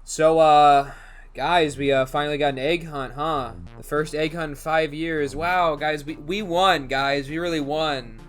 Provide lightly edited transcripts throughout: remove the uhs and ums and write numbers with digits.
So, guys, we finally got an egg hunt, huh? The first egg hunt in 5 years. Wow, guys, we won, guys. We really won.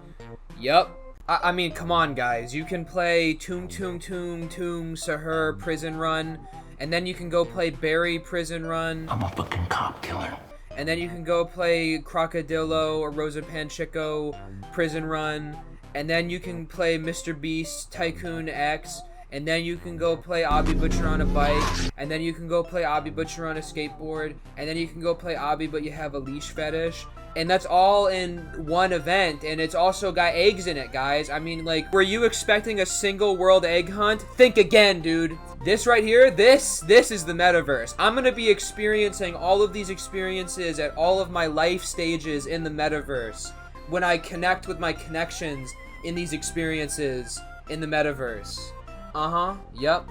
Yup. I mean, come on, guys. You can play Tomb, Sahur Prison Run, and then you can go play Barry Prison Run. I'm a fucking cop killer. And then you can go play Crocodillo or Rosa Panchico Prison Run, and then you can play Mr. Beast Tycoon X, and then you can go play Obby Butcher on a bike, and then you can go play Obby Butcher on a skateboard, and then you can go play Obby but you have a leash fetish. And that's all in one event, and it's also got eggs in it, guys. I mean, like, were you expecting a single world egg hunt? Think again, dude. This right here, this is the metaverse. I'm gonna be experiencing all of these experiences at all of my life stages in the metaverse when I connect with my connections in these experiences in the metaverse. Yep.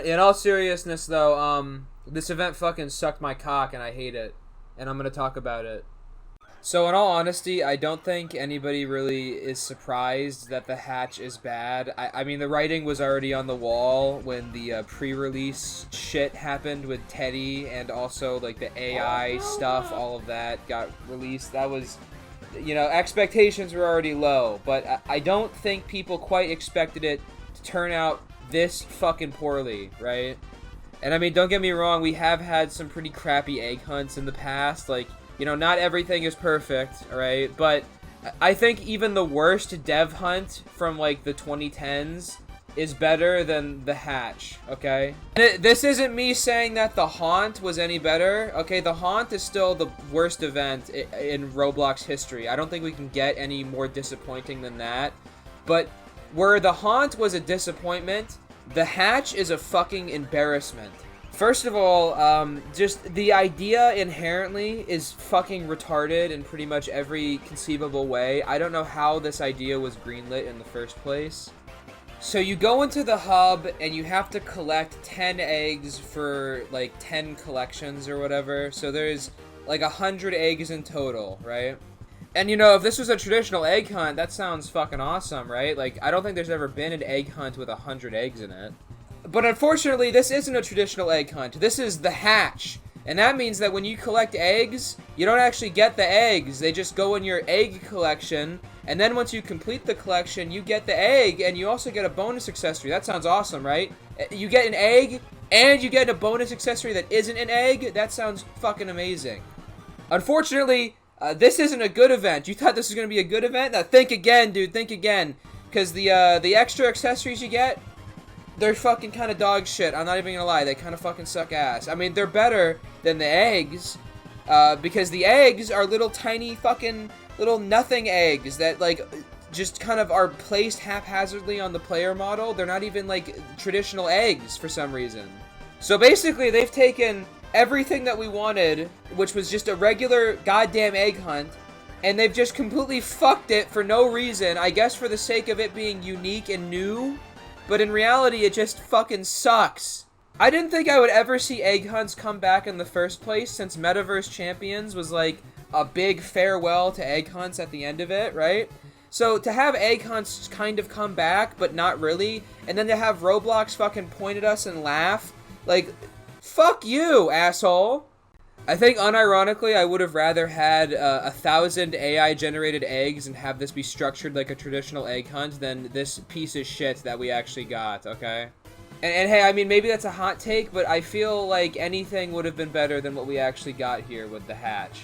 In all seriousness, though, this event fucking sucked my cock, and I hate it. And I'm gonna talk about it. So in all honesty, I don't think anybody really is surprised that the hatch is bad. I mean, the writing was already on the wall when the pre-release shit happened with Teddy, and also, like, the AI stuff, all of that got released. That was, you know, expectations were already low, but I don't think people quite expected it to turn out this fucking poorly, right? And I mean, don't get me wrong, we have had some pretty crappy egg hunts in the past, like, you know, not everything is perfect, alright? But I think even the worst dev hunt from, like, the 2010s is better than the hatch, okay? This isn't me saying that the haunt was any better, okay? The haunt is still the worst event in Roblox history. I don't think we can get any more disappointing than that. But where the haunt was a disappointment, the hatch is a fucking embarrassment. First of all, just the idea inherently is fucking retarded in pretty much every conceivable way. I don't know how this idea was greenlit in the first place. So you go into the hub and you have to collect 10 eggs for like 10 collections or whatever. So there's like 100 eggs in total, right? And you know, if this was a traditional egg hunt, that sounds fucking awesome, right? Like, I don't think there's ever been an egg hunt with 100 eggs in it. But unfortunately, this isn't a traditional egg hunt. This is the hatch. And that means that when you collect eggs, you don't actually get the eggs. They just go in your egg collection. And then once you complete the collection, you get the egg, and you also get a bonus accessory. That sounds awesome, right? You get an egg, and you get a bonus accessory that isn't an egg. That sounds fucking amazing. Unfortunately, this isn't a good event. You thought this was going to be a good event? Now think again, dude. Think again. Because the extra accessories you get, they're fucking kind of dog shit. I'm not even gonna lie. They kind of fucking suck ass. I mean, they're better than the eggs, because the eggs are little tiny fucking little nothing eggs that, like, just kind of are placed haphazardly on the player model. They're not even, like, traditional eggs for some reason. So basically, they've taken everything that we wanted, which was just a regular goddamn egg hunt, and they've just completely fucked it for no reason. I guess for the sake of it being unique and new. But in reality, it just fucking sucks. I didn't think I would ever see egg hunts come back in the first place, since Metaverse Champions was like a big farewell to egg hunts at the end of it, right? So to have egg hunts kind of come back, but not really, and then to have Roblox fucking point at us and laugh, like, fuck you, asshole. I think, unironically, I would have rather had 1,000 AI-generated eggs and have this be structured like a traditional egg hunt than this piece of shit that we actually got, okay? And hey, I mean, maybe that's a hot take, but I feel like anything would have been better than what we actually got here with the hatch.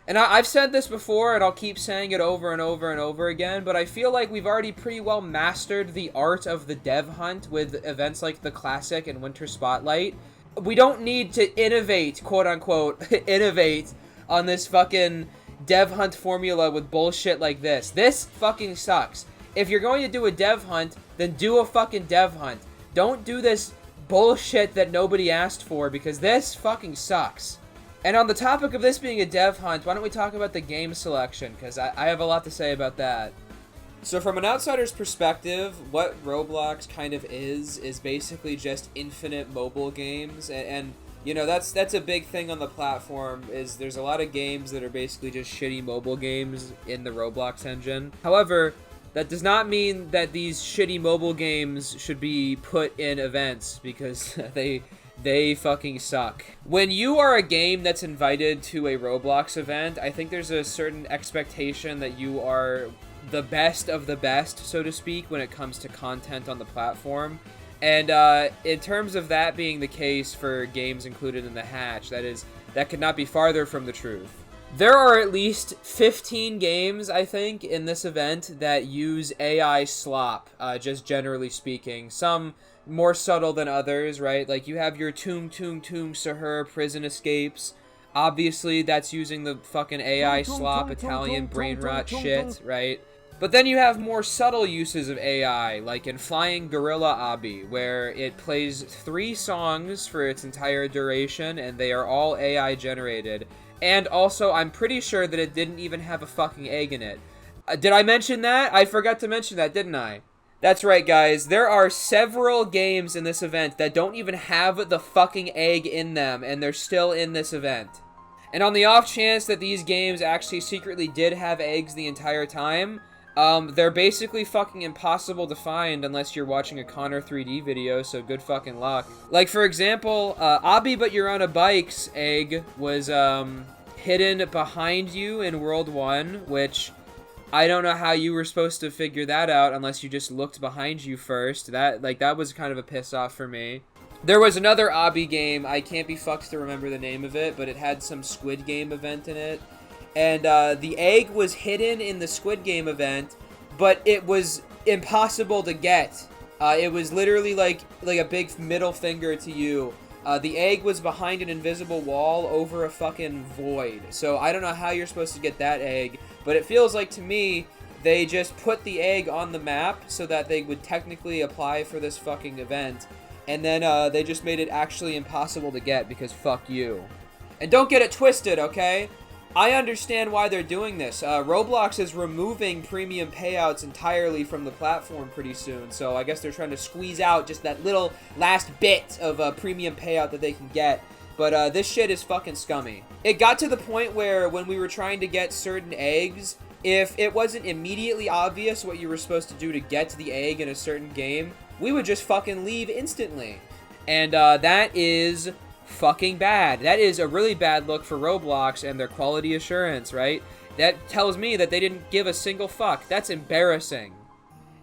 And I've said this before, and I'll keep saying it over and over and over again, but I feel like we've already pretty well mastered the art of the dev hunt with events like the Classic and Winter Spotlight. We don't need to innovate, quote-unquote, innovate on this fucking dev hunt formula with bullshit like this. This fucking sucks. If you're going to do a dev hunt, then do a fucking dev hunt. Don't do this bullshit that nobody asked for, because this fucking sucks. And on the topic of this being a dev hunt, why don't we talk about the game selection, because I have a lot to say about that. So from an outsider's perspective, what Roblox kind of is basically just infinite mobile games, and you know, that's a big thing on the platform, is there's a lot of games that are basically just shitty mobile games in the Roblox engine. However, that does not mean that these shitty mobile games should be put in events, because they They fucking suck. When you are a game that's invited to a Roblox event, I think there's a certain expectation that you are the best of the best, so to speak, when it comes to content on the platform. And in terms of that being the case for games included in the hatch, that could not be farther from the truth. There are at least 15 games, I think, in this event that use AI slop, just generally speaking. Some more subtle than others, right? Like, you have your Toom Sahur prison escapes. Obviously, that's using the fucking AI slop Italian brain rot shit, right? But then you have more subtle uses of AI, like in Flying Gorilla Obby, where it plays 3 songs for its entire duration, and they are all AI generated. And also, I'm pretty sure that it didn't even have a fucking egg in it. Did I mention that? I forgot to mention that, didn't I? That's right, guys. There are several games in this event that don't even have the fucking egg in them, and they're still in this event. And on the off chance that these games actually secretly did have eggs the entire time, they're basically fucking impossible to find unless you're watching a Connor 3D video, so good fucking luck. Like, for example, Obby But You're on a Bike's egg was, hidden behind you in World 1, which I don't know how you were supposed to figure that out unless you just looked behind you first. That was kind of a piss off for me. There was another Obby game, I can't be fucked to remember the name of it, but it had some Squid Game event in it. And the egg was hidden in the Squid Game event, but it was impossible to get. It was literally like a big middle finger to you. The egg was behind an invisible wall over a fucking void. So I don't know how you're supposed to get that egg, but it feels like to me they just put the egg on the map so that they would technically apply for this fucking event. And then they just made it actually impossible to get because fuck you. And don't get it twisted, okay? I understand why they're doing this. Roblox is removing premium payouts entirely from the platform pretty soon, so I guess they're trying to squeeze out just that little last bit of a premium payout that they can get. But this shit is fucking scummy. It got to the point where when we were trying to get certain eggs, if it wasn't immediately obvious what you were supposed to do to get the egg in a certain game, we would just fucking leave instantly. And that is fucking bad. That is a really bad look for Roblox and their quality assurance, right? That tells me that they didn't give a single fuck. That's embarrassing.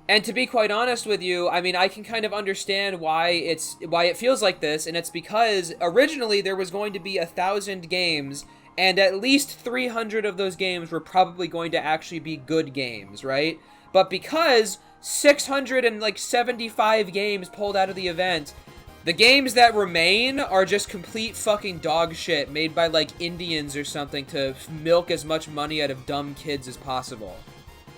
And to be quite honest with you, I mean, I can kind of understand why it feels like this, and it's because originally there was going to be 1,000 games, and at least 300 of those games were probably going to actually be good games, right? But because 675 games pulled out of the event, the games that remain are just complete fucking dog shit made by, like, Indians or something to milk as much money out of dumb kids as possible.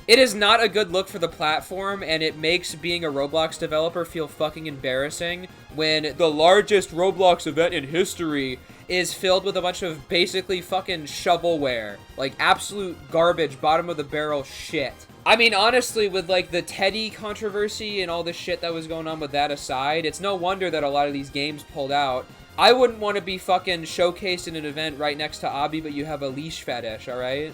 It is not a good look for the platform, and it makes being a Roblox developer feel fucking embarrassing when the largest Roblox event in history is filled with a bunch of basically fucking shovelware. Like, absolute garbage, bottom-of-the-barrel shit. I mean, honestly, with, like, the Teddy controversy and all the shit that was going on with that aside, it's no wonder that a lot of these games pulled out. I wouldn't want to be fucking showcased in an event right next to Obby, but you have a leash fetish, alright?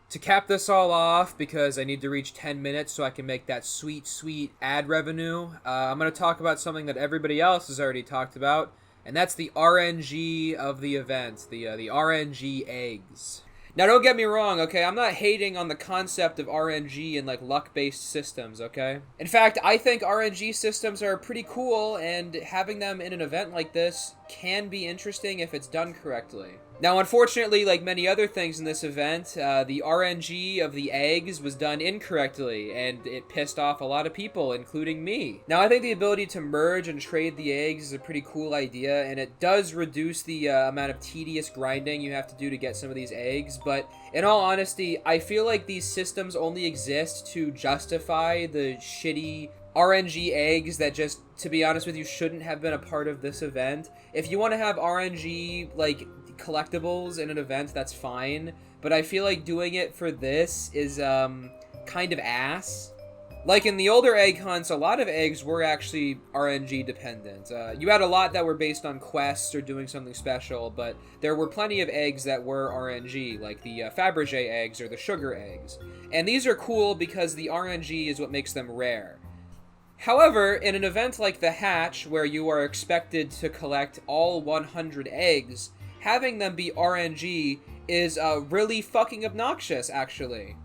To cap this all off, because I need to reach 10 minutes so I can make that sweet, sweet ad revenue, I'm going to talk about something that everybody else has already talked about, and that's the RNG of the event, the RNG eggs. Now, don't get me wrong, okay? I'm not hating on the concept of RNG and, like, luck-based systems, okay? In fact, I think RNG systems are pretty cool, and having them in an event like this can be interesting if it's done correctly. Now, unfortunately, like many other things in this event, the RNG of the eggs was done incorrectly, and it pissed off a lot of people, including me. Now, I think the ability to merge and trade the eggs is a pretty cool idea, and it does reduce the amount of tedious grinding you have to do to get some of these eggs, but in all honesty, I feel like these systems only exist to justify the shitty RNG eggs that just, to be honest with you, shouldn't have been a part of this event. If you want to have RNG, like, collectibles in an event, that's fine, but I feel like doing it for this is kind of ass. Like in the older egg hunts, a lot of eggs were actually RNG dependent. You had a lot that were based on quests or doing something special, but there were plenty of eggs that were RNG, like the Fabergé eggs or the sugar eggs. And these are cool because the RNG is what makes them rare. However, in an event like the hatch, where you are expected to collect all 100 eggs, having them be RNG is really fucking obnoxious, actually.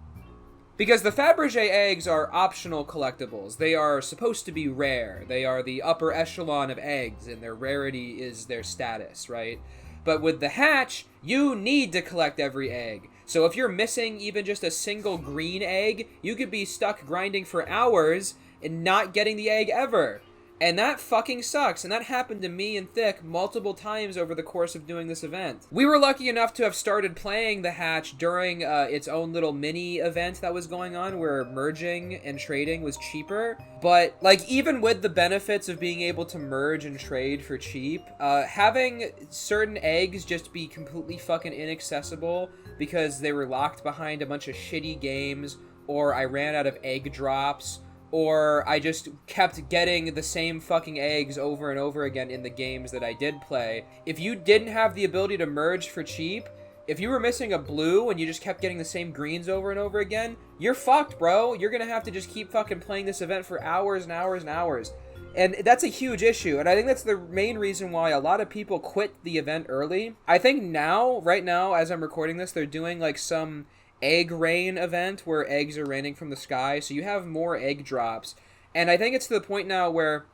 Because the Fabergé eggs are optional collectibles. They are supposed to be rare. They are the upper echelon of eggs, and their rarity is their status, right? But with the hatch, you need to collect every egg. So if you're missing even just a single green egg, you could be stuck grinding for hours and not getting the egg ever. And that fucking sucks, and that happened to me and Thick multiple times over the course of doing this event. We were lucky enough to have started playing the hatch during its own little mini event that was going on where merging and trading was cheaper. But, like, even with the benefits of being able to merge and trade for cheap, having certain eggs just be completely fucking inaccessible because they were locked behind a bunch of shitty games, or I ran out of egg drops, or I just kept getting the same fucking eggs over and over again in the games that I did play. If you didn't have the ability to merge for cheap, if you were missing a blue and you just kept getting the same greens over and over again, you're fucked, bro. You're gonna have to just keep fucking playing this event for hours and hours and hours. And that's a huge issue, and I think that's the main reason why a lot of people quit the event early. I think now, right now, as I'm recording this, they're doing like some egg rain event where eggs are raining from the sky, so you have more egg drops. And I think it's to the point now where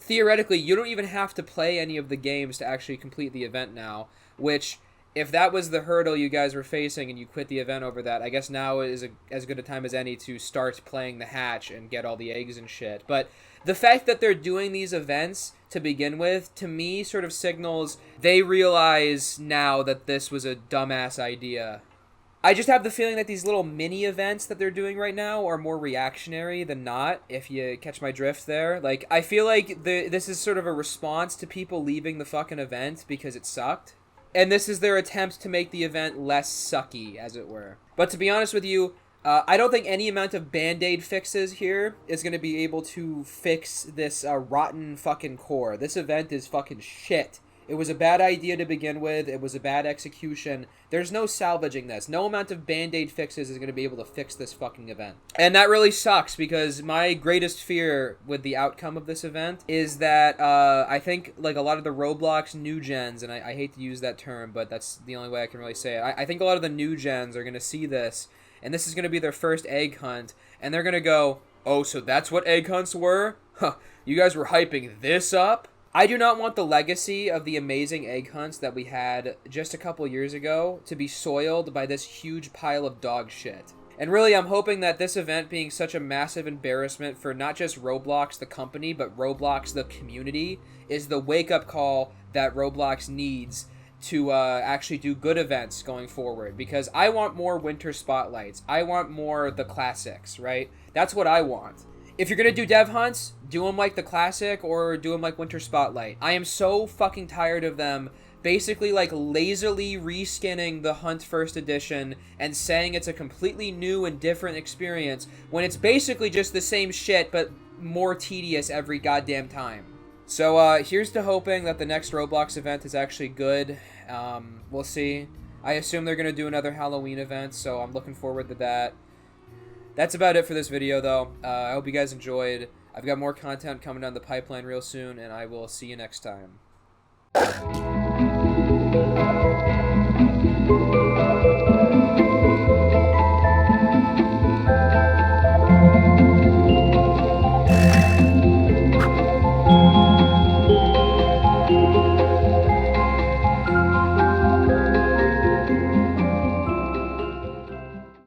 theoretically you don't even have to play any of the games to actually complete the event now, which if that was the hurdle you guys were facing and you quit the event over that, I guess now is as good a time as any to start playing the hatch and get all the eggs and shit. But the fact that they're doing these events to begin with, to me, sort of signals they realize now that this was a dumbass idea. I just have the feeling that these little mini events that they're doing right now are more reactionary than not, if you catch my drift there. Like, I feel like this is sort of a response to people leaving the fucking event because it sucked. And this is their attempt to make the event less sucky, as it were. But to be honest with you, I don't think any amount of Band-Aid fixes here is going to be able to fix this rotten fucking core. This event is fucking shit. It was a bad idea to begin with. It was a bad execution. There's no salvaging this. No amount of Band-Aid fixes is going to be able to fix this fucking event. And that really sucks because my greatest fear with the outcome of this event is that I think like a lot of the Roblox new gens, and I hate to use that term, but that's the only way I can really say it. I think a lot of the new gens are going to see this, and this is going to be their first egg hunt, and they're going to go, oh, so that's what egg hunts were? Huh, you guys were hyping this up? I do not want the legacy of the amazing egg hunts that we had just a couple years ago to be soiled by this huge pile of dog shit. And really, I'm hoping that this event being such a massive embarrassment for not just Roblox the company, but Roblox the community, is the wake-up call that Roblox needs to actually do good events going forward. Because I want more winter spotlights. I want more the classics, right? That's what I want. If you're going to do dev hunts, do them like the classic or do them like Winter Spotlight. I am so fucking tired of them basically like lazily reskinning the Hunt First Edition and saying it's a completely new and different experience when it's basically just the same shit but more tedious every goddamn time. So here's to hoping that the next Roblox event is actually good. We'll see. I assume they're going to do another Halloween event, so I'm looking forward to that. That's about it for this video, though. I hope you guys enjoyed. I've got more content coming down the pipeline real soon, and I will see you next time.